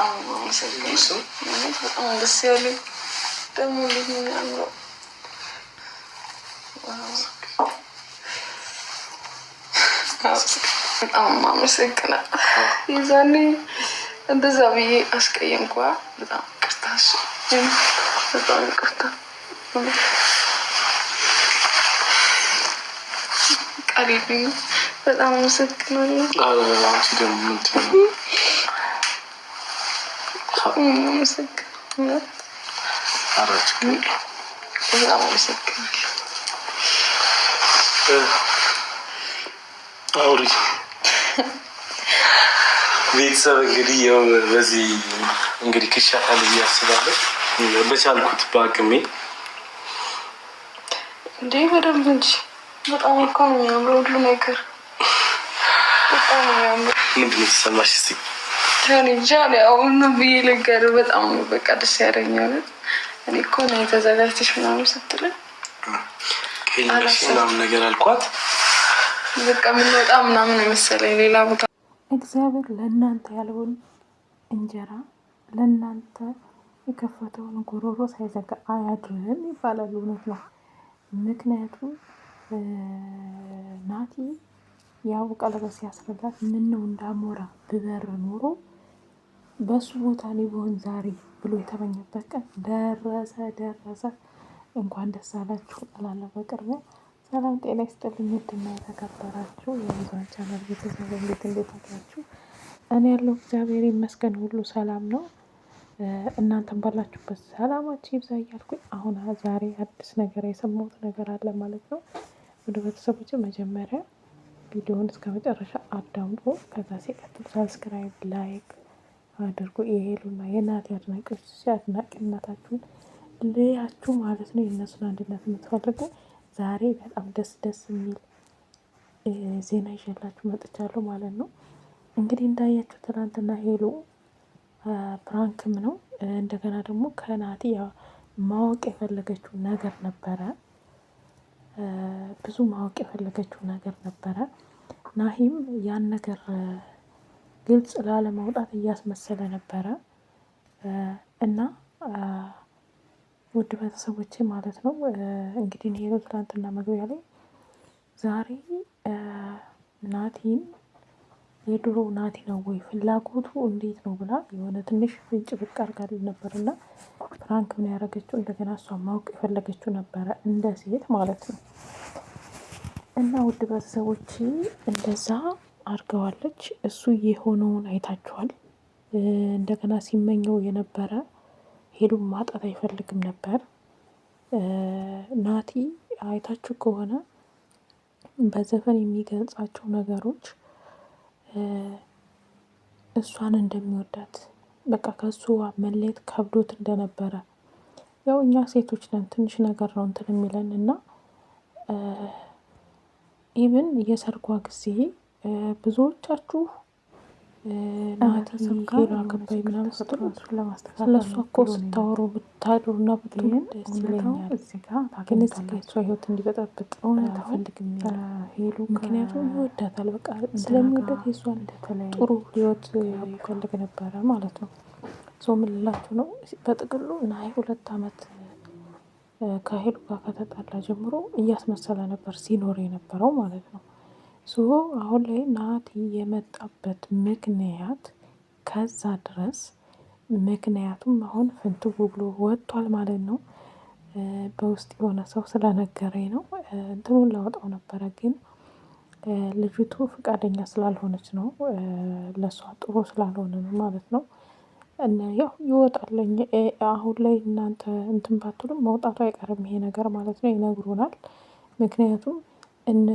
በጣም አመሰግናለሁ። በጣም ደስ ያለኝ ደግሞ እንዴት ነው የሚያምረው! በጣም አመሰግናለሁ። የዛኔ እንደዛ ብዬ አስቀየምኳ። በጣም ይቅርታ። በጣም ይቅርታ። ቃሌልኝ በጣም አመሰግናለሁ። በጣም አመሰግናለሁ። አውሪ ቤተሰብ እንግዲህ ያው በዚህ እንግዲህ ክሻታል እያስባለሁ በቻልኩት በአቅሜ እንዴ በደንብ እንጂ በጣም እኮ ነው የሚያምረው ሁሉ ነገር በጣም ነው የሚያምረው። ምንድን ነው የተሰማሽ? እስኪ እንጃ አሁን ብዬ ልንገር በጣም ነው በቃ ደስ ያለኛል። እኔ እኮ ነው የተዘጋጀሽ ምናምን ስትለኝ ምናምን ነገር አልኳት። በቃ የምንወጣ ምናምን መሰለኝ ሌላ ቦታ። እግዚአብሔር ለእናንተ ያለውን እንጀራ ለእናንተ የከፈተውን ጉሮሮ ሳይዘጋ አያድርም ይባላል። እውነት ነው። ምክንያቱም ናቲ ያው ቀለበት ሲያስረዳት ምን ነው እንዳሞራ ብበር ኖሮ በሱ ቦታ ላይ ብሆን ዛሬ ብሎ የተመኘበት ቀን ደረሰ። እንኳን ደስ አላችሁ እላለሁ በቅርቡ። ሰላም ጤና ይስጥልኝ። ውድና የተከበራችሁ የብዙኃን ቻናል ቤተሰብ እንዴት አላችሁ? እኔ ያለው እግዚአብሔር ይመስገን ሁሉ ሰላም ነው። እናንተም ባላችሁበት ሰላማችሁ ይብዛ እያልኩኝ አሁን ዛሬ አዲስ ነገር የሰማሁት ነገር አለ ማለት ነው። ወደ ቤተሰቦች መጀመሪያ ቪዲዮውን እስከ መጨረሻ አዳምጡ። ከዛ ሲቀጥል ሰብስክራይብ፣ ላይክ አድርጉ። የሄሉና የናቲ አድናቂዎች አድናቂነታችሁን ልያችሁ ማለት ነው። የእነሱን አንድነት የምትፈልጉ ዛሬ በጣም ደስ የሚል ዜና ይዤላችሁ መጥቻለሁ ማለት ነው። እንግዲህ እንዳያችሁ ትናንትና ሄሉ ፕራንክም ነው እንደገና ደግሞ ከናቲ ማወቅ የፈለገችው ነገር ነበረ። ብዙ ማወቅ የፈለገችው ነገር ነበረ። ናሂም ያን ነገር ግልጽ ላለማውጣት እያስመሰለ ነበረ እና ውድ ቤተሰቦቼ ማለት ነው እንግዲህ ሄሉ ትናንትና መግቢያ ላይ ዛሬ ናቲን የድሮ ናቲ ነው ወይ ፍላጎቱ እንዴት ነው ብላ የሆነ ትንሽ ፍንጭ ብቅ አድርጋልን ነበር እና ፕራንክ ምን ያደረገችው እንደገና እሷ ማወቅ የፈለገችው ነበረ እንደ ሴት ማለት ነው። እና ውድ ቤተሰቦቼ እንደዛ አድርገዋለች። እሱ የሆነውን አይታችኋል። እንደገና ሲመኘው የነበረ ሄሉን ማጣት አይፈልግም ነበር። ናቲ አይታችሁ ከሆነ በዘፈን የሚገልጻቸው ነገሮች እሷን እንደሚወዳት በቃ ከሱ መለየት ከብዶት እንደነበረ ያው እኛ ሴቶች ነን ትንሽ ነገር ነው እንትን የሚለን እና ኢቭን የሰርጓ ጊዜ ብዙዎቻችሁ ናቲ ሄሉ አገባኝ ምናምን ስትሉ ስለሷ እኮ ስታወሩ ብታድሩና ብትውሉ ደስ ይለኛል። ግን እዚህ ጋር እሷ ህይወት እንዲበጠብጥ አልፈልግም ሄሉ ምክንያቱም ይወዳታል። በቃ ስለሚወዳት የእሷን ጥሩ ህይወት ይፈልግ ነበረ ማለት ነው። ምን ልላችሁ ነው በጥቅሉ ናሂ 2 አመት ከሄሉ ጋር ከተጣላ ጀምሮ እያስመሰለ ነበር ሲኖር የነበረው ማለት ነው። አሁን ላይ ናቲ የመጣበት ምክንያት ከዛ ድረስ ምክንያቱም አሁን ፍንትው ብሎ ወጥቷል ማለት ነው። በውስጥ የሆነ ሰው ስለነገረኝ ነው እንትኑን ላወጣው ነበረ ግን ልጅቱ ፈቃደኛ ስላልሆነች ነው። ለሷ ጥሩ ስላልሆነ ነው ማለት ነው። እና ያው ይወጣልኝ አሁን ላይ እናንተ እንትን ባትሉም መውጣቱ አይቀርም ይሄ ነገር ማለት ነው። ይነግሩናል። ምክንያቱም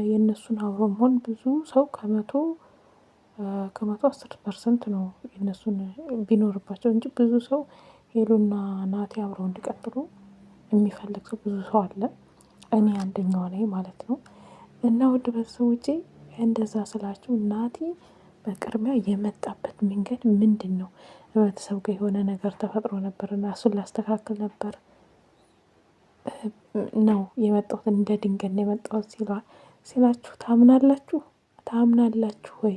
የእነሱን አብሮ መሆን ብዙ ሰው ከመቶ 10% ነው የእነሱን ቢኖርባቸው እንጂ ብዙ ሰው ሄሉና ናቲ አብረው እንዲቀጥሉ የሚፈልግ ሰው ብዙ ሰው አለ። እኔ አንደኛዋ ነኝ ማለት ነው። እና ውድ ቤተሰቦቼ እንደዛ ስላችሁ ናቲ በቅድሚያ የመጣበት መንገድ ምንድን ነው? ቤተሰብ ጋር የሆነ ነገር ተፈጥሮ ነበርና እሱን ላስተካክል ነበር ነው የመጣሁት። እንደ ድንገት ነው የመጣሁት ሲላችሁ ታምናላችሁ ወይ?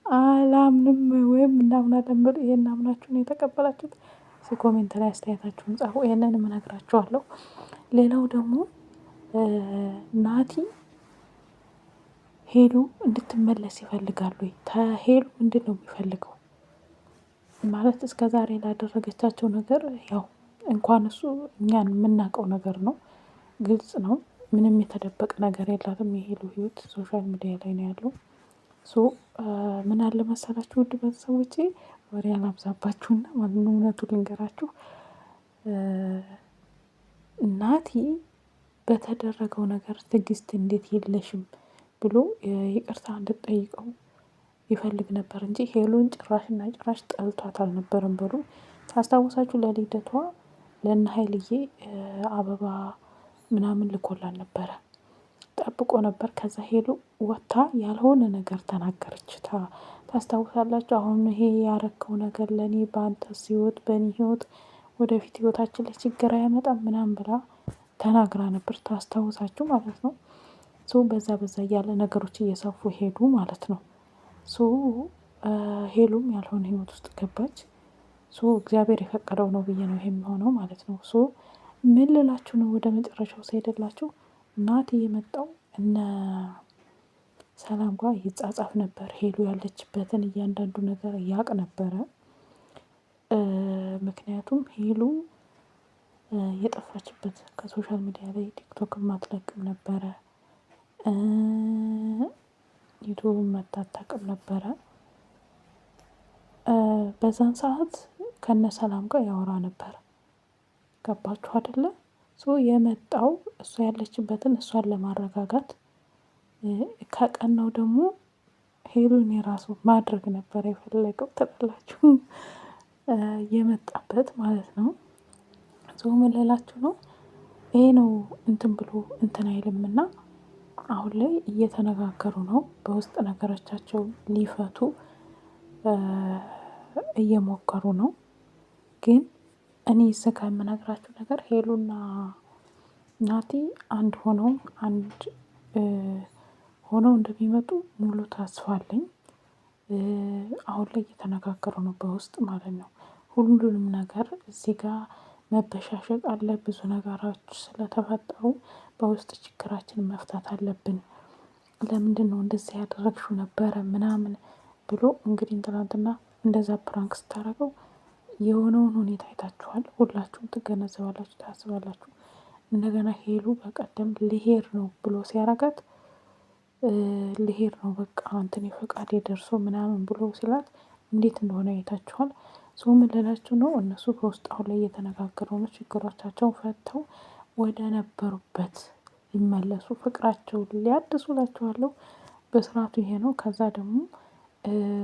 አላምንም ወይም እናምናለን ብሎ ይሄን አምናችሁን የተቀበላችሁት ኮሜንት ላይ አስተያየታችሁን ጻፉ። ይሄንንም እነግራችኋለሁ። ሌላው ደግሞ ናቲ ሄሉ እንድትመለስ ይፈልጋሉ። ሄሉ ምንድን ነው የሚፈልገው ማለት እስከ ዛሬ ላደረገቻቸው ነገር ያው እንኳን እሱ እኛን የምናውቀው ነገር ነው፣ ግልጽ ነው። ምንም የተደበቀ ነገር የላትም። የሄሉ ህይወት ሶሻል ሚዲያ ላይ ነው ያለው። ምን አለ መሰላችሁ ውድ ቤተሰቦቼ፣ ወሬ አላብዛባችሁና ማለት ነው እውነቱ ልንገራችሁ። ናቲ በተደረገው ነገር ትዕግስት እንዴት የለሽም ብሎ ይቅርታ እንድጠይቀው ይፈልግ ነበር እንጂ ሄሉን ጭራሽና ጭራሽ ጠልቷት አልነበረም። በሉ ታስታውሳችሁ ለልደቷ ለእነ ሀይልዬ አበባ ምናምን ልኮላን ነበረ፣ ጠብቆ ነበር። ከዛ ሄሉ ወታ ያልሆነ ነገር ተናገረች። ታስታውሳላችሁ? አሁን ይሄ ያረከው ነገር ለእኔ በአንተ ህይወት በእኔ ህይወት ወደፊት ህይወታችን ላይ ችግር አያመጣም ምናምን ብላ ተናግራ ነበር። ታስታውሳችሁ ማለት ነው። በዛ በዛ እያለ ነገሮች እየሰፉ ሄዱ ማለት ነው። ሄሉም ያልሆነ ህይወት ውስጥ ገባች። እግዚአብሔር የፈቀደው ነው ብዬ ነው ይሄ የሚሆነው ማለት ነው። ምን ልላችሁ ነው ወደ መጨረሻው ሲሄድላችሁ ናቲ የመጣው እነ ሰላም ጋር ይጻጻፍ ነበር። ሄሉ ያለችበትን እያንዳንዱ ነገር ያቅ ነበረ። ምክንያቱም ሄሉ የጠፋችበት ከሶሻል ሚዲያ ላይ ቲክቶክ ማትለቅም ነበረ፣ ዩቱብ መታታቅም ነበረ። በዛን ሰዓት ከነ ሰላም ጋር ያወራ ነበር። ገባችሁ አይደለ? የመጣው እሷ ያለችበትን እሷን ለማረጋጋት ከቀናው ደግሞ ሄሉን የራሱ ማድረግ ነበር የፈለገው ትላላችሁ የመጣበት ማለት ነው። ምን ልላችሁ ነው ይሄ ነው እንትን ብሎ እንትን አይልምና አሁን ላይ እየተነጋገሩ ነው። በውስጥ ነገሮቻቸው ሊፈቱ እየሞከሩ ነው። ግን እኔ እዚህ የምነግራችሁ ነገር ሄሉና ናቲ አንድ ሆነው እንደሚመጡ ሙሉ ተስፋ አለኝ። አሁን ላይ እየተነጋገሩ ነው በውስጥ ማለት ነው። ሁሉንም ነገር እዚህ ጋር መበሻሸቅ አለ። ብዙ ነገሮች ስለተፈጠሩ በውስጥ ችግራችንን መፍታት አለብን። ለምንድን ነው እንደዚህ ያደረግሽው ነበረ ምናምን ብሎ እንግዲህ ትናንትና እንደዛ ፕራንክ ስታደርገው የሆነውን ሁኔታ አይታችኋል። ሁላችሁም ትገነዘባላችሁ፣ ታስባላችሁ። እንደገና ሄሉ በቀደም ልሄድ ነው ብሎ ሲያረጋት ልሄድ ነው በቃ እንትን ፈቃድ ደርሶ ምናምን ብሎ ሲላት እንዴት እንደሆነ አይታችኋል። ምን ልላችሁ ነው እነሱ በውስጥ አሁን ላይ እየተነጋገሩ ነው። ችግሮቻቸውን ፈተው ወደ ነበሩበት ሊመለሱ ፍቅራቸውን ሊያድሱላቸዋለሁ በስርዓቱ ይሄ ነው። ከዛ ደግሞ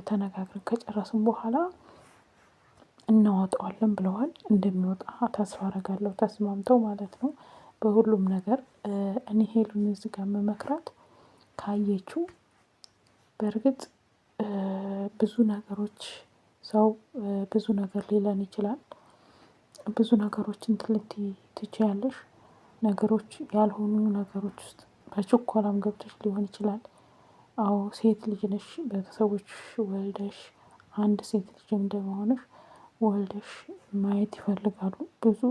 ተነጋግረን ከጨረስን በኋላ እናወጣዋለን ብለዋል። እንደሚወጣ ተስፋ አደርጋለሁ፣ ተስማምተው ማለት ነው በሁሉም ነገር። እኔ ሄሉን እዚህ ጋር መመክራት ካየችው በእርግጥ ብዙ ነገሮች ሰው ብዙ ነገር ሊለን ይችላል። ብዙ ነገሮችን ልትይ ትችያለሽ። ነገሮች ያልሆኑ ነገሮች ውስጥ በችኮላም ገብተሽ ሊሆን ይችላል። አዎ ሴት ልጅ ነሽ፣ ቤተሰቦች ወልደሽ አንድ ሴት ልጅ እንደመሆንሽ ወልደሽ ማየት ይፈልጋሉ። ብዙ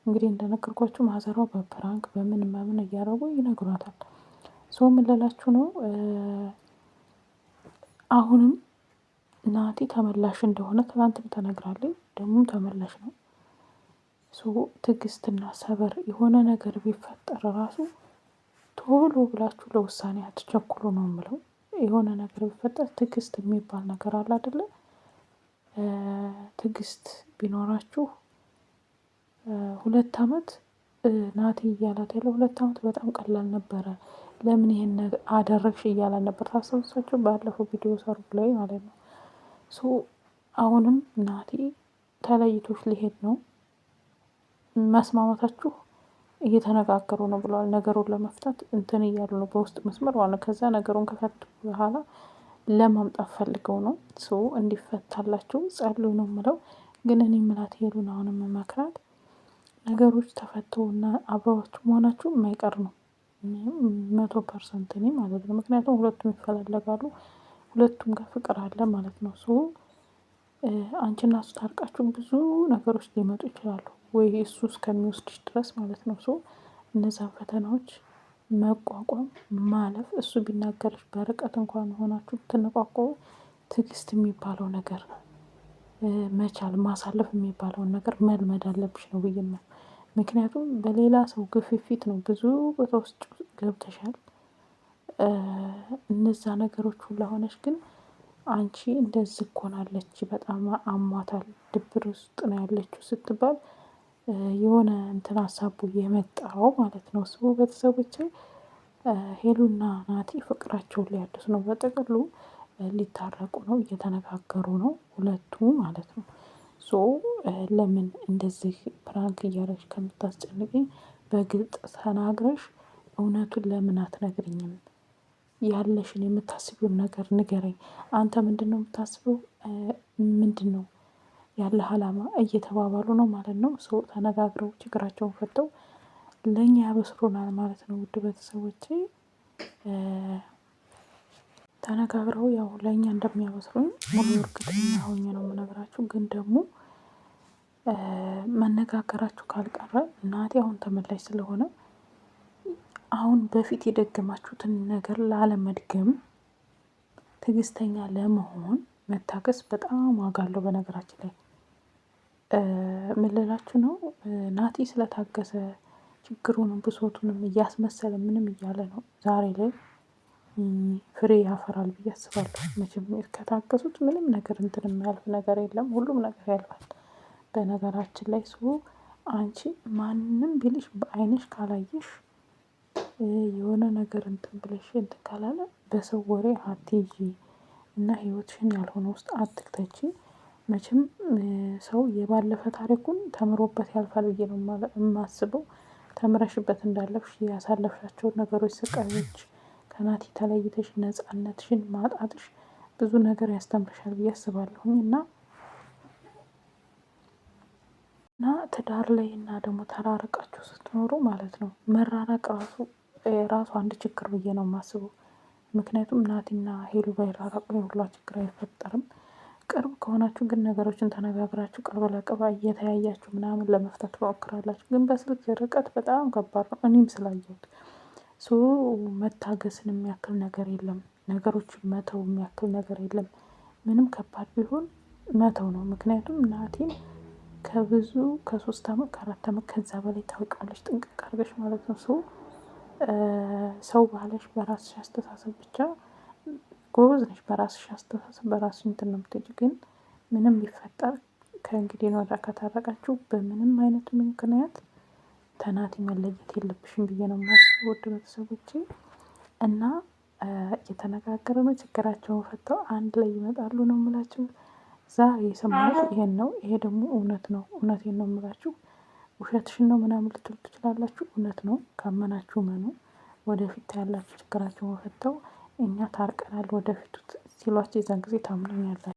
እንግዲህ እንደነገርኳችሁ ማዘሯ በፕራንክ በምን እያደረጉ ይነግሯታል። ምን ልላችሁ ነው አሁንም ናቲ ተመላሽ እንደሆነ ትናንትም ተነግራለች፣ ደግሞም ተመላሽ ነው። ትዕግስትና ሰበር የሆነ ነገር ቢፈጠር ራሱ ቶሎ ብላችሁ ለውሳኔ አትቸኩሉ ነው የምለው። የሆነ ነገር ቢፈጠር ትዕግስት የሚባል ነገር አለ አይደለ? ትዕግስት ቢኖራችሁ 2 አመት ናቲ እያላት ያለው 2 አመት በጣም ቀላል ነበረ። ለምን ይሄን አደረግሽ እያላት ነበር። ታስታውሳችሁ ባለፈው ቪዲዮ ሰርጉ ላይ ማለት ነው። አሁንም ናቲ ተለይቶች ሊሄድ ነው። መስማማታችሁ እየተነጋገሩ ነው ብለዋል። ነገሩን ለመፍታት እንትን እያሉ ነው በውስጥ መስመር ማለት። ከዛ ነገሩን ከፈቱ በኋላ ለማምጣት ፈልገው ነው። እንዲፈታላችሁ ጸልዩ ነው የምለው። ግን እኔ የምላት ሄሉን አሁንም መክራት ነገሮች ተፈተውና አብረዋችሁ መሆናችሁ የማይቀር ነው 100% እኔ ማለት ነው። ምክንያቱም ሁለቱም ይፈላለጋሉ። ሁለቱም ጋር ፍቅር አለ ማለት ነው። አንቺና እሱ ታርቃችሁ ብዙ ነገሮች ሊመጡ ይችላሉ ወይ እሱ እስከሚወስድሽ ድረስ ማለት ነው። እነዛን ፈተናዎች መቋቋም ማለፍ እሱ ቢናገርሽ በርቀት እንኳን ሆናችሁ ብትነቋቆሩ ትዕግስት የሚባለው ነገር መቻል ማሳለፍ የሚባለውን ነገር መልመድ አለብሽ ነው ብዬ ነው። ምክንያቱም በሌላ ሰው ግፊት ነው ብዙ ቦታ ውስጥ ገብተሻል። እነዛ ነገሮች ሁላ ሆነሽ ግን አንቺ እንደዚህ እኮ ናለች በጣም አሟታል ድብር ውስጥ ነው ያለችው ስትባል የሆነ እንትን ሀሳቡ የመጣው ማለት ነው። ቤተሰቦቼ ሄሉና ናቲ ፍቅራቸውን ሊያድሱ ነው። በጥቅሉ ሊታረቁ ነው፣ እየተነጋገሩ ነው ሁለቱ ማለት ነው። ለምን እንደዚህ ፕራንክ እያደረግሽ ከምታስጨንቀኝ በግልጽ ተናግረሽ እውነቱን ለምን አትነግሪኝም? ያለሽን የምታስቢውን ነገር ንገረኝ። አንተ ምንድን ነው የምታስበው? ምንድን ነው ያለህ አላማ? እየተባባሉ ነው ማለት ነው። ተነጋግረው ችግራቸውን ፈተው ለእኛ ያበስሩናል ማለት ነው። ውድ ቤተሰቦቼ ተነጋግረው ያው ለእኛ እንደሚያበስሩኝ ሙሉ እርግጠኛ ሆኜ ነው የምነግራችሁ። ግን ደግሞ መነጋገራችሁ ካልቀረ እናቴ አሁን ተመላሽ ስለሆነ አሁን በፊት የደገማችሁትን ነገር ላለመድገም ትዕግስተኛ ለመሆን መታገስ በጣም ዋጋ አለው። በነገራችን ላይ ምን ልላችሁ ነው፣ ናቲ ስለታገሰ ችግሩንም ብሶቱንም እያስመሰለ ምንም እያለ ነው ዛሬ ላይ ፍሬ ያፈራል ብዬ አስባለሁ። መቼም ከታገሱት ምንም ነገር እንትን የሚያልፍ ነገር የለም፣ ሁሉም ነገር ያልፋል። በነገራችን ላይ አንቺ ማንም ቢልሽ በአይንሽ ካላየሽ የሆነ ነገር እንትን ብለሽ እንትን ካላለ በሰው ወሬ አትይዢ እና ህይወትሽን ያልሆነ ውስጥ አትክተቺ። መቼም ሰው የባለፈ ታሪኩን ተምሮበት ያልፋል ብዬ ነው የማስበው። ተምረሽበት እንዳለፍሽ ያሳለፍሻቸውን ነገሮች፣ ስቃዮች ከናቲ ተለይተሽ ነፃነትሽን ማጣትሽ ብዙ ነገር ያስተምርሻል ብዬ አስባለሁኝ። እና ትዳር ላይ እና ደግሞ ተራርቃችሁ ስትኖሩ ማለት ነው መራራቅ ራሱ አንድ ችግር ብዬ ነው የማስበው። ምክንያቱም ናቲና ሄሉ ባይራራቁ የሁላ ችግር አይፈጠርም። ቅርብ ከሆናችሁ ግን ነገሮችን ተነጋግራችሁ ቅርብ ለቅርብ እየተያያችሁ ምናምን ለመፍታት ትሞክራላችሁ። ግን በስልክ ርቀት በጣም ከባድ ነው። እኔም ስላየሁት መታገስን የሚያክል ነገር የለም። ነገሮችን መተው የሚያክል ነገር የለም። ምንም ከባድ ቢሆን መተው ነው። ምክንያቱም ናቲን ከብዙ ከ3 ዓመት ከ4 ዓመት ከዛ በላይ ታውቂዋለሽ ጥንቅቅ አድርገሽ ማለት ነው። ሰው ባለሽ በራስሽ አስተሳሰብ ብቻ ጎበዝ ነሽ። በራስሽ አስተሳሰብ በራስሽ እንትን ነው የምትሄጂው። ግን ምንም ቢፈጠር ከእንግዲህ ወዲያ ከታረቃችሁ በምንም አይነት ምክንያት ከናቲ መለየት የለብሽም ብዬ ነው የማስበው። ውድ ቤተሰቦቼ እና እየተነጋገሩ ነው፣ ችግራቸውን ፈተው አንድ ላይ ይመጣሉ ነው የምላችሁ። ዛሬ የሰማሁት ይሄን ነው። ይሄ ደግሞ እውነት ነው። እውነቴን ነው የምላችሁ። ውሸትሽን ነው ምናምን ልትሉ ትችላላችሁ። እውነት ነው። ካመናችሁ መኑ። ወደፊት ያላችሁ ችግራቸውን ፈተው እኛ ታርቀናል ወደፊቱ ሲሏችሁ የዛን ጊዜ ታምኑኛላችሁ።